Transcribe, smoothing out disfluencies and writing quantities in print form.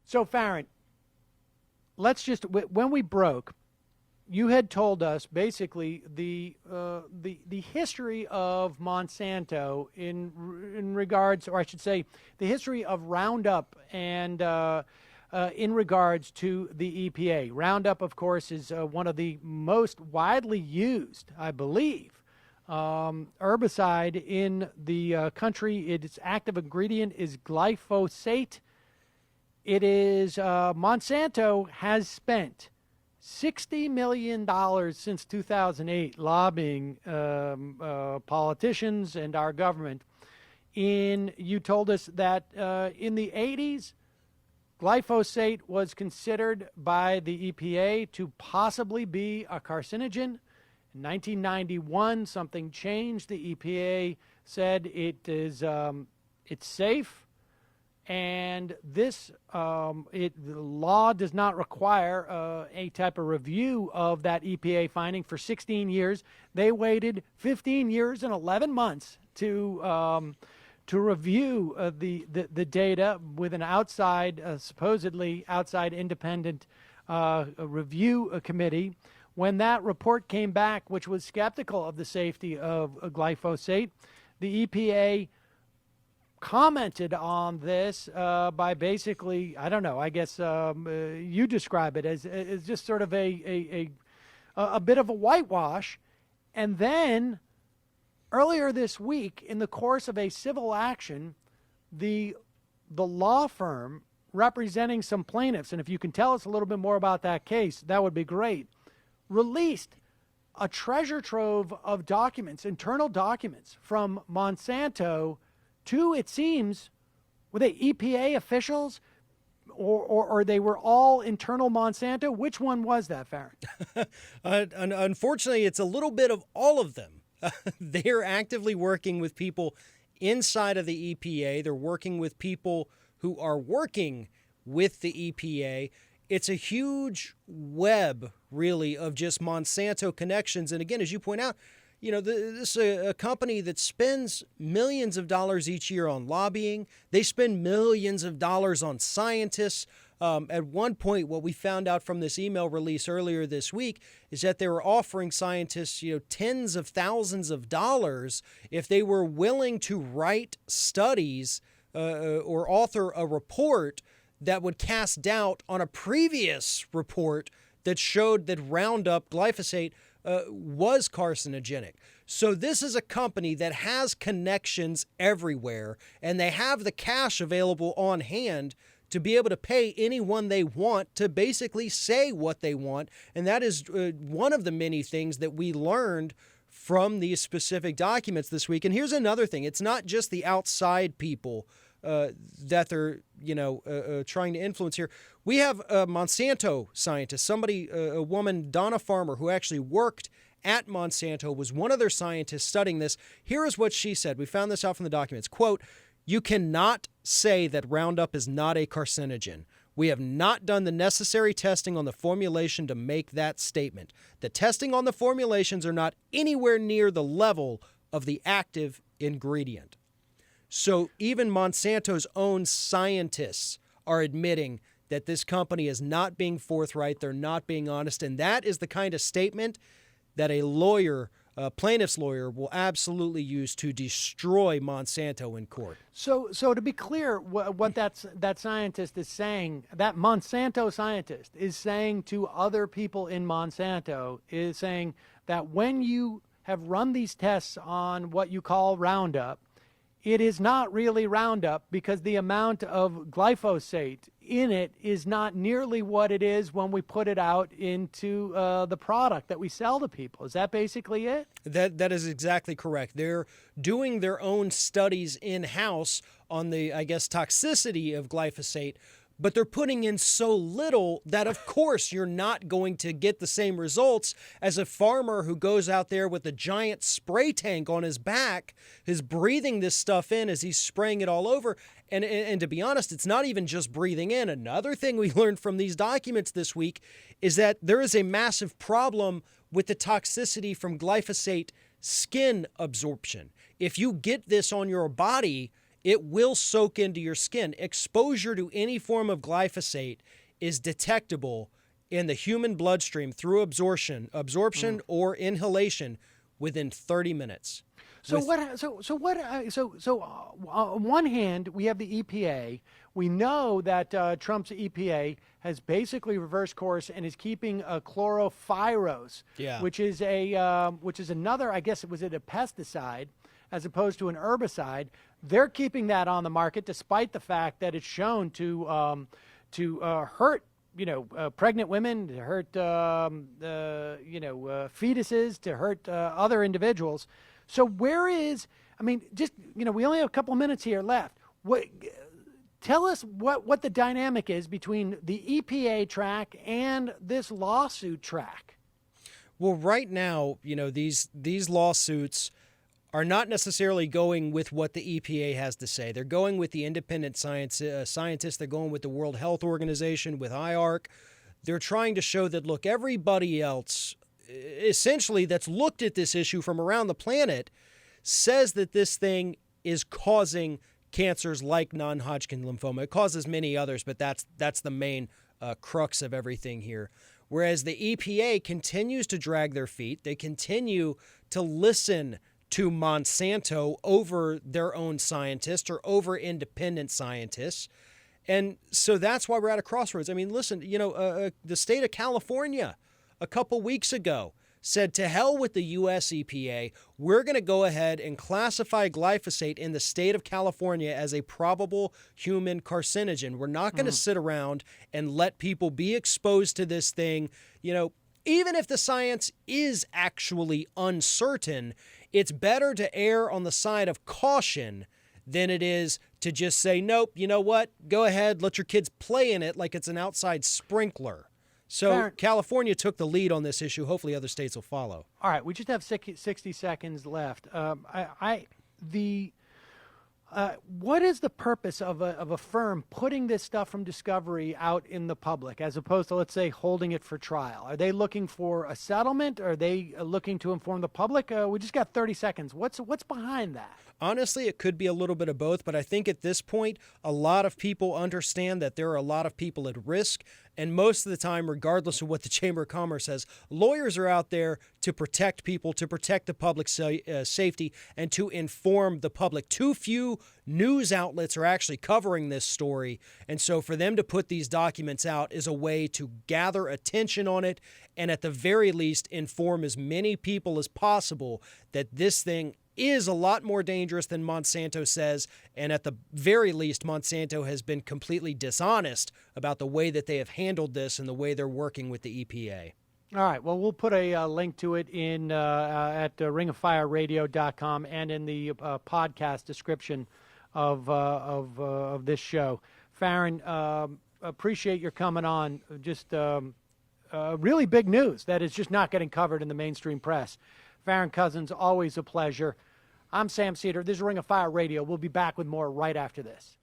So, Farron, when we broke, you had told us basically the history of Monsanto in regards, or I should say, the history of Roundup and in regards to the EPA. Roundup, of course, is one of the most widely used, I believe, herbicide in the country. Its active ingredient is glyphosate. It is Monsanto has spent $60 million since 2008 lobbying politicians and our government. You told us that in the 80s, glyphosate was considered by the EPA to possibly be a carcinogen. In 1991, something changed. The EPA said it's safe. And this the law does not require a type of review of that EPA finding for 16 years. They waited 15 years and 11 months to review the data with an outside, supposedly outside independent review committee. When that report came back, which was skeptical of the safety of glyphosate, the EPA commented on this by basically, I don't know, I guess you describe it as just sort of a bit of a whitewash. And then earlier this week, in the course of a civil action, the law firm representing some plaintiffs, and if you can tell us a little bit more about that case, that would be great, released a treasure trove of documents, internal documents from Monsanto to, it seems, were they EPA officials or they were all internal Monsanto? Which one was that, Farron? Unfortunately, it's a little bit of all of them. They're actively working with people inside of the EPA. They're working with people who are working with the EPA. It's a huge web, really, of just Monsanto connections. And again, as you point out, you know, this is a company that spends millions of dollars each year on lobbying. They spend millions of dollars on scientists. At one point, what we found out from this email release earlier this week is that they were offering scientists, tens of thousands of dollars if they were willing to write studies or author a report that would cast doubt on a previous report that showed that Roundup, glyphosate, was carcinogenic. So this is a company that has connections everywhere, and they have the cash available on hand to be able to pay anyone they want to basically say what they want. And that is one of the many things that we learned from these specific documents this week. And here's another thing. It's not just the outside people that they're, trying to influence here. We have a Monsanto scientist, a woman, Donna Farmer, who actually worked at Monsanto, was one of their scientists studying this. Here is what she said. We found this out from the documents. Quote, "You cannot say that Roundup is not a carcinogen. We have not done the necessary testing on the formulation to make that statement. The testing on the formulations are not anywhere near the level of the active ingredient." So even Monsanto's own scientists are admitting that this company is not being forthright, they're not being honest, and that is the kind of statement that a lawyer, a plaintiff's lawyer, will absolutely use to destroy Monsanto in court. So to be clear, what that scientist is saying, that Monsanto scientist is saying to other people in Monsanto, is saying that when you have run these tests on what you call Roundup, it is not really Roundup because the amount of glyphosate in it is not nearly what it is when we put it out into the product that we sell to people. Is that basically it? That is exactly correct. They're doing their own studies in-house on the, toxicity of glyphosate, but they're putting in so little that, of course, you're not going to get the same results as a farmer who goes out there with a giant spray tank on his back, is breathing this stuff in as he's spraying it all over. And to be honest, it's not even just breathing in. Another thing we learned from these documents this week is that there is a massive problem with the toxicity from glyphosate skin absorption. If you get this on your body, it will soak into your skin. Exposure to any form of glyphosate is detectable in the human bloodstream through absorption or inhalation within 30 minutes. So on one hand, we have the EPA. We know that Trump's EPA has basically reversed course and is keeping chlorofyrose, which is another, I guess, was it a pesticide as opposed to an herbicide? They're keeping that on the market despite the fact that it's shown to hurt pregnant women, to hurt fetuses, to hurt other individuals. So we only have a couple of minutes here left. Tell us what the dynamic is between the EPA track and this lawsuit track. Well, right now, these lawsuits are not necessarily going with what the EPA has to say. They're going with the independent scientists. They're going with the World Health Organization, with IARC. They're trying to show that, look, everybody else, essentially, that's looked at this issue from around the planet says that this thing is causing cancers like non-Hodgkin lymphoma. It causes many others, but that's the main crux of everything here. Whereas the EPA continues to drag their feet. They continue to listen to Monsanto over their own scientists or over independent scientists. And so that's why we're at a crossroads. I mean, listen, the state of California a couple weeks ago said, to hell with the U.S. EPA. We're going to go ahead and classify glyphosate in the state of California as a probable human carcinogen. We're not going to sit around and let people be exposed to this thing. Even if the science is actually uncertain, it's better to err on the side of caution than it is to just say, nope, you know what? Go ahead, let your kids play in it like it's an outside sprinkler. So Farron, California took the lead on this issue. Hopefully other states will follow. All right, we just have 60 seconds left. What is the purpose of a firm putting this stuff from discovery out in the public as opposed to, let's say, holding it for trial? Are they looking for a settlement? Are they looking to inform the public? We just got 30 seconds. What's behind that? Honestly, it could be a little bit of both, but I think at this point, a lot of people understand that there are a lot of people at risk. And most of the time, regardless of what the Chamber of Commerce says, lawyers are out there to protect people, to protect the public safety, and to inform the public. Too few news outlets are actually covering this story. And so for them to put these documents out is a way to gather attention on it and at the very least inform as many people as possible that this thing is a lot more dangerous than Monsanto says, and at the very least, Monsanto has been completely dishonest about the way that they have handled this and the way they're working with the EPA. All right. Well, we'll put a link to it in at ringoffireradio.com and in the podcast description of this show. Farron, appreciate your coming on. Just really big news that is just not getting covered in the mainstream press. Farron Cousins, always a pleasure. I'm Sam Seder. This is Ring of Fire Radio. We'll be back with more right after this.